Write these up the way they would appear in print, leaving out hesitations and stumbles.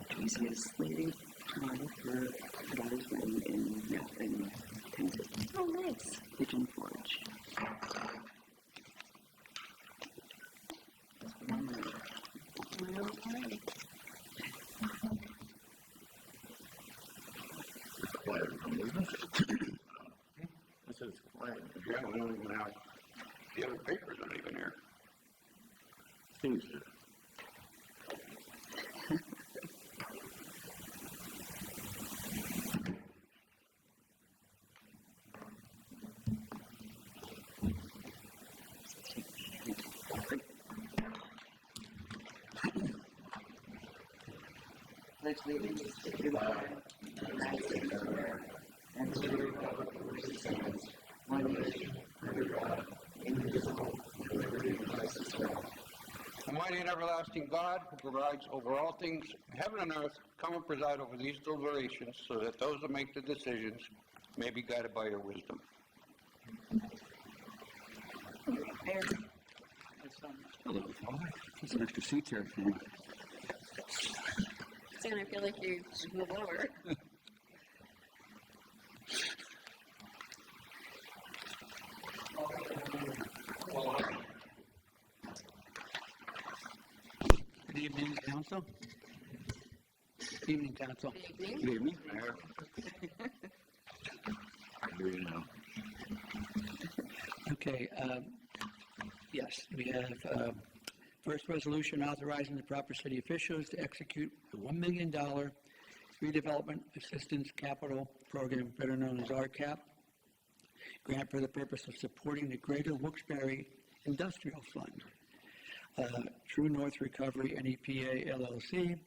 Tracy is slated tomorrow for daughter's wedding in Tennessee. Oh, nice. Pigeon Forge. One minute. Well, all right. It's quiet, isn't it? I said it's quiet. Yeah, we don't even have the other papers aren't even here. Seems to. Let's leave it to the line. And to the republic for which it stands, one nation, under God, indivisible, with liberty and justice for all. Almighty and everlasting God, who provides over all things, heaven and earth, come and preside over these deliberations, so that those that make the decisions may be guided by your wisdom. Mayor. Hello. There's some extra seats here for you. Soon I feel like you should move over. Good evening, Council. Good evening, Council. Good evening. Good evening. Mayor. Okay, yes, we have first resolution authorizing the proper city officials to execute the $1 million redevelopment assistance capital program, better known as RCAP, grant for the purpose of supporting the Greater Wilkes-Barre Industrial Fund, True North Recovery NEPA LLC,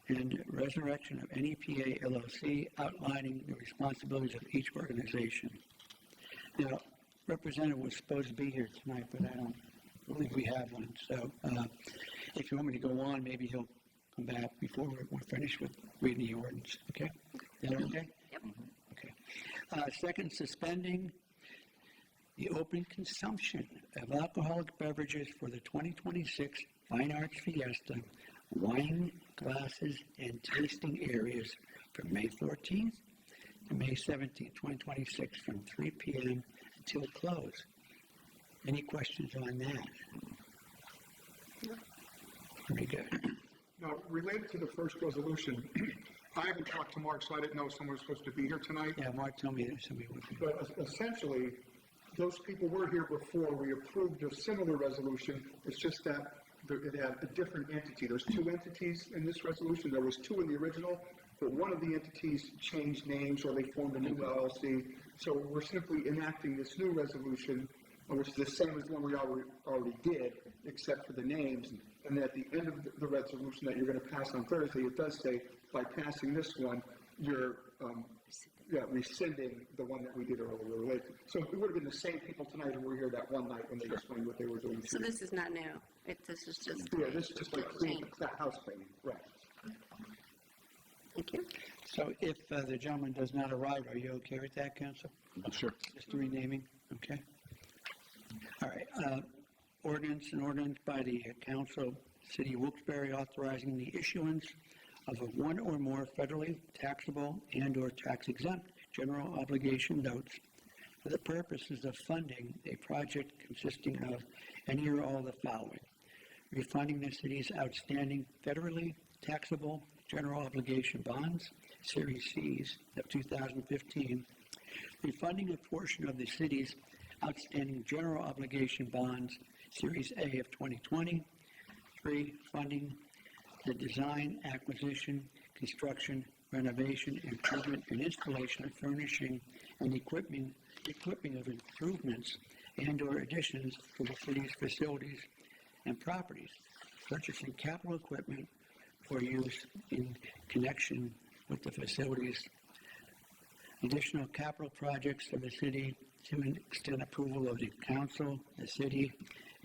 and resurrection of NEPA LLC, outlining the responsibilities of each organization. Now, representative was supposed to be here tonight, but I don't believe we have one. So if you want me to go on, maybe he'll come back before we're finished with reading the ordinance. Okay? Is that okay? Yep. Okay. Second, suspending the open consumption of alcoholic beverages for the 2026 Fine Arts Fiesta wine glasses and tasting areas from May 14th to May 17th, 2026 from 3 p.m. until close. Any questions on that? No. Very good. Now, related to the first resolution, I haven't talked to Mark, so I didn't know someone was supposed to be here tonight. Yeah, Mark told me that somebody would be. But essentially, those people were here before. We approved a similar resolution. It's just that it had a different entity. There's two entities in this resolution. There was two in the original, but one of the entities changed names or they formed a new LLC. So we're simply enacting this new resolution, which is the same as the one we already did, except for the names. And at the end of the resolution that you're going to pass on Thursday, it does say, by passing this one, you're rescinding the one that we did earlier. So it would have been the same people tonight who were here that one night when they explained what they were doing. So this is not new. This is just This is just like house cleaning, right? Thank you. So if the gentleman does not arrive, are you okay with that, Council? Sure. Just the renaming, okay? All right, ordinance by the Council, City of Wilkes-Barre, authorizing the issuance of a one or more federally taxable and or tax-exempt general obligation notes for the purposes of funding a project consisting of any or all the following: refunding the city's outstanding federally taxable general obligation bonds, Series C's of 2015, refunding a portion of the city's outstanding general obligation bonds, Series A of 2020, 3, funding the design, acquisition, construction, renovation, improvement, and installation of furnishing and equipping of improvements and or additions to the city's facilities and properties, purchasing capital equipment for use in connection with the facilities, additional capital projects for the city to extend approval of the council, the city,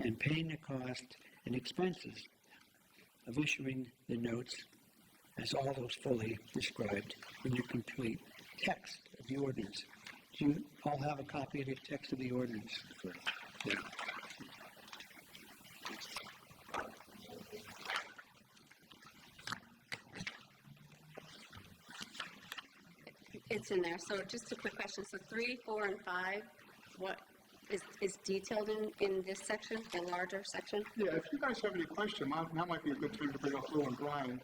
and paying the cost and expenses of issuing the notes as all those fully described in the complete text of the ordinance. Do you all have a copy of the text of the ordinance? Yeah. It's in there. So just a quick question. So 3, 4, and 5, what is detailed in this section, the larger section? Yeah, if you guys have any question, that might be a good time to bring up Lou and Brian.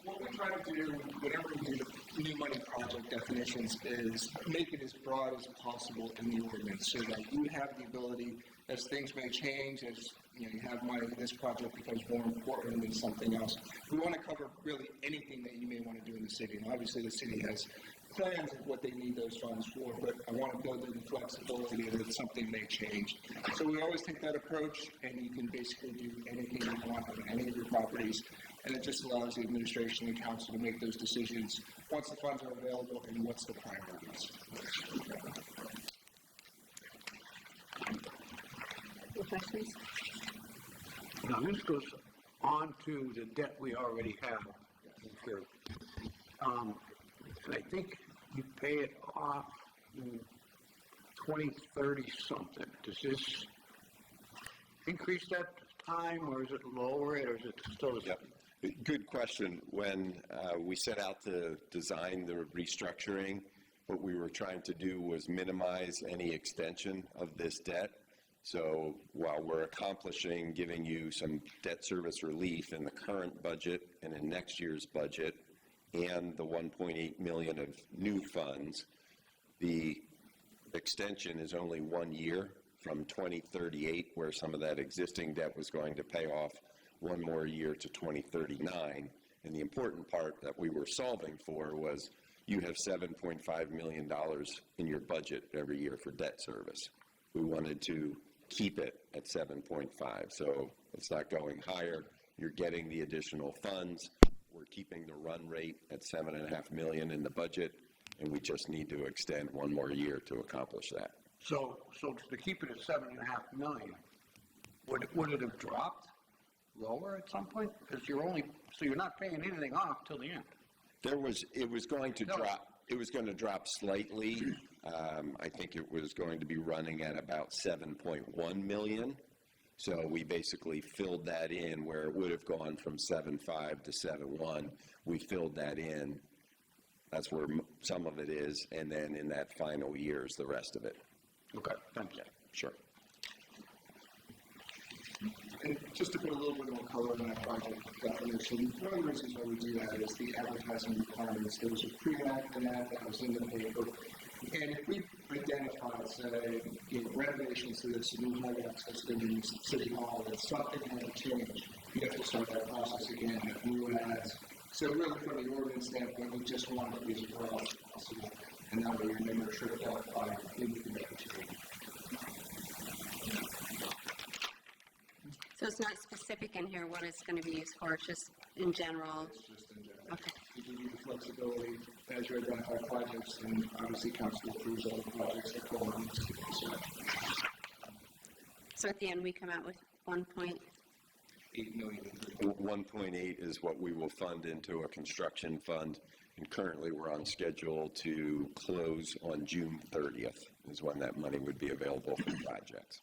What we try to do whenever we do the new money project definitions is make it as broad as possible in the ordinance so that you have the ability, as things may change, as you have money, this project becomes more important than something else. We want to cover really anything that you may want to do in the city. And obviously the city has plans of what they need those funds for, but I want to build in the flexibility that something may change. So we always take that approach, and you can basically do anything you want on any of your properties, and it just allows the administration and council to make those decisions once the funds are available and what's the priorities. Any questions? Now, this goes on to the debt we already have. Okay. And I think you pay it off in 2030 something. Does this increase that time, or is it lower it, or is it still the same? Yep. Good question. When we set out to design the restructuring, what we were trying to do was minimize any extension of this debt. So while we're accomplishing giving you some debt service relief in the current budget and in next year's budget, and the $1.8 million of new funds, the extension is only 1 year from 2038, where some of that existing debt was going to pay off, 1 more year to 2039. And the important part that we were solving for was you have $7.5 million in your budget every year for debt service. We wanted to keep it at 7.5, so it's not going higher. You're getting the additional funds. We're keeping the run rate at $7.5 million in the budget, and we just need to extend 1 more year to accomplish that. So to keep it at $7.5 million, would it have dropped lower at some point? Because you're not paying anything off till the end. It was going to drop. It was going to drop slightly. I think it was going to be running at about 7.1 million. So we basically filled that in where it would have gone from 7.5 to 7.1. We filled that in. That's where some of it is, and then in that final year is the rest of it. Okay, thank you. Sure. And just to put a little bit more color on that project definition, one of the reasons why we do that is the advertising requirements. There was a pre-act and that was in the paper. And if we identify, say, renovations to this new high access to the city hall, and something had to change, you have to start that process again, have new ads. So really, from the ordinance standpoint, we just want to be as broad as possible, and that way you're never tripped up by anything that change. So it's not specific in here what it's going to be used for, it's just in general. It's just in general. Okay. You give you the flexibility as you identify projects, and obviously council approves all the projects that fall on this. So at the end, we come out with 1.8 $8 million. 1.8 is what we will fund into a construction fund, and currently we're on schedule to close on June 30th is when that money would be available for projects.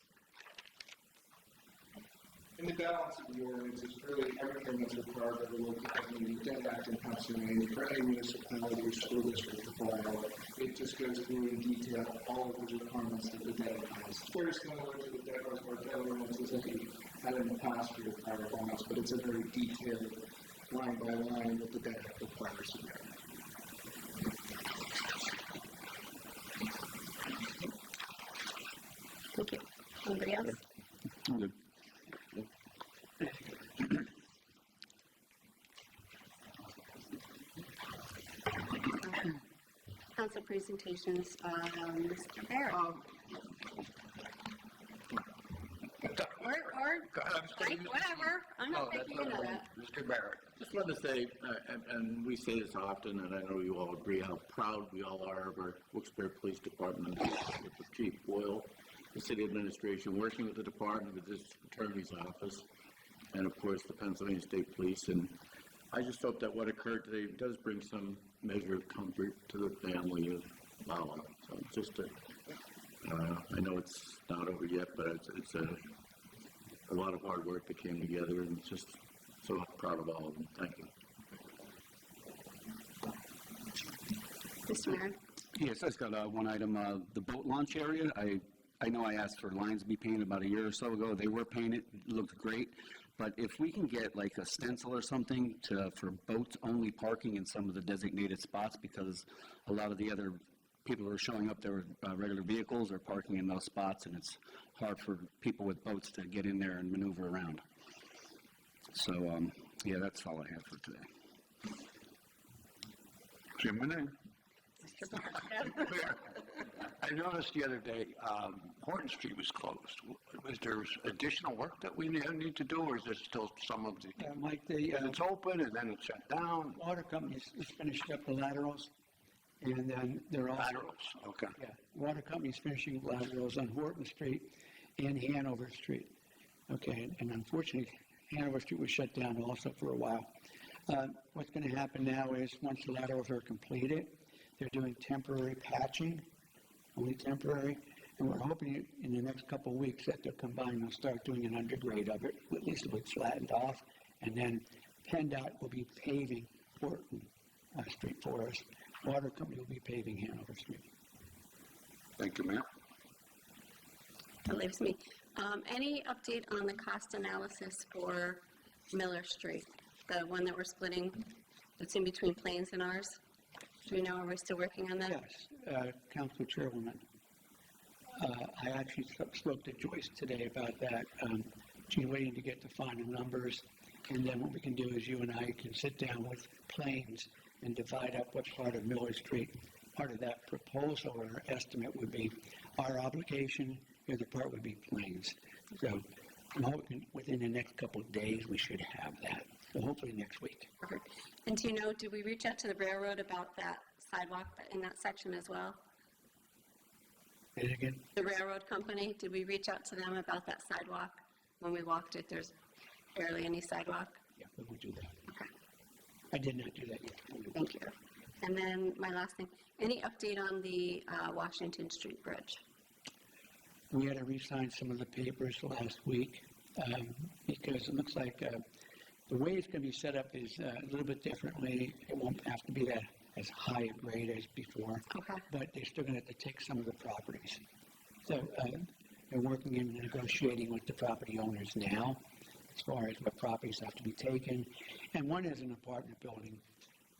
And the balance of the ordinance is really everything that's required by the local government debt act in Pennsylvania for any municipality or school district to follow. It just goes through in detail all of the requirements that the debt has. Very similar to the debt ordinances that we had in the past for your prior bonds, but it's a very detailed line by line what the debt act requires of there. Thank you. Anybody else? Good. Council presentations, Mr. Barrett. Or Frank, whatever. I'm not taking you into that. Mr. Barrett. Just wanted to say, and we say this often, and I know you all agree how proud we all are of our Wilkes-Barre Police Department with the Chief Boyle, the city administration, working with the department, with this attorney's office, and of course the Pennsylvania State Police. And I just hope that what occurred today does bring some measure of comfort to the family of Lala. So just I know it's not over yet, but it's a lot of hard work that came together, and just so proud of all of them. Thank you. Mr. Mayor? Yes, I just got one item, the boat launch area. I know I asked for lines to be painted about a year or so ago. They were painted, it looked great. But if we can get like a stencil or something for boats-only parking in some of the designated spots, because a lot of the other people who are showing up there with regular vehicles are parking in those spots, and it's hard for people with boats to get in there and maneuver around. So, yeah, that's all I have for today. Jim Renee. Mr. Barr? I noticed the other day, Horton Street was closed. Was there additional work that we need to do, or is there still some of the, Mike, and it's open and then it's shut down? water companies just finished up the laterals, and then they're also... Laterals, okay. Yeah, water company's finishing laterals on Horton Street and Hanover Street. Okay, and unfortunately, Hanover Street was shut down also for a while. What's going to happen now is, once the laterals are completed, they're doing temporary patching, only temporary, and we're hoping in the next couple of weeks that they'll combine and start doing an undergrade of it, at least it'll be flattened off, and then PennDOT will be paving Horton Street for us. Water company will be paving Hanover Street. Thank you, ma'am. That leaves me. Any update on the cost analysis for Miller Street, the one that we're splitting, that's in between Plains and ours? Do we know, are we still working on that? Yes, Council Chairwoman. I actually spoke to Joyce today about that. She's waiting to get the final numbers, and then what we can do is you and I can sit down with Plains and divide up what part of Miller Street, part of that proposal or estimate would be our obligation, the other part would be Plains. So I'm hoping within the next couple of days we should have that. So hopefully next week. Perfect. And do you know, did we reach out to the railroad about that sidewalk in that section as well? Say it again? The railroad company, did we reach out to them about that sidewalk? When we walked it, there's barely any sidewalk. Yeah, we will do that. Okay, I did not do that yet. thank you. And then my last thing, any update on the Washington Street Bridge? We had to re-sign some of the papers last week because it looks like the way it's going to be set up is a little bit differently. It won't have to be that as high a grade as before, Okay. but they're still going to have to take some of the properties. So they're working and negotiating with the property owners now as far as what properties have to be taken. And one is an apartment building,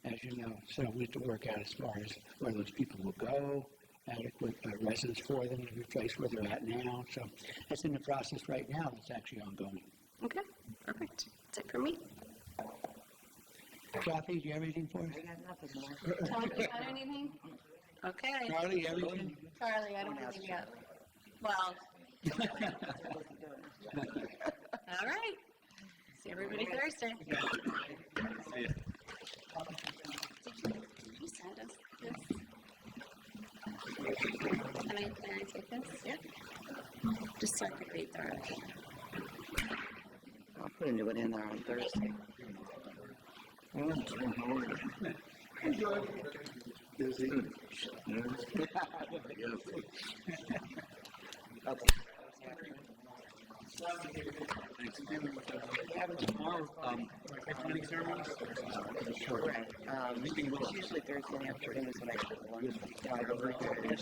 as you know, so we have to work out as far as where those people will go, adequate residence for them to replace where they're at now. So that's in the process right now. It's actually ongoing. Okay, perfect. That's it for me. Kathy, do you have anything for us? Tom, you got anything? Okay. Charlie, everything? Charlie, I don't think you got. Well. All right. See everybody Thursday. See ya. Did you send us this? Can I take this? Yeah. Just so I can read through it. I'll put a new one in there on Thursday. Busy. Correct. It's usually Thursday afternoon is when I do the lunch. Yeah, I go right there. Yeah, I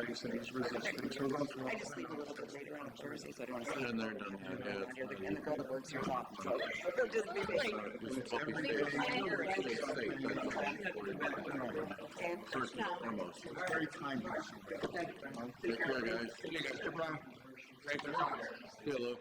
just leave a little bit later on Thursday, so I don't want to see it. And they're done, yeah. And the girl that works here's off, so it'll just be me. First and foremost. Very kind. Take care, guys. See you, Lou.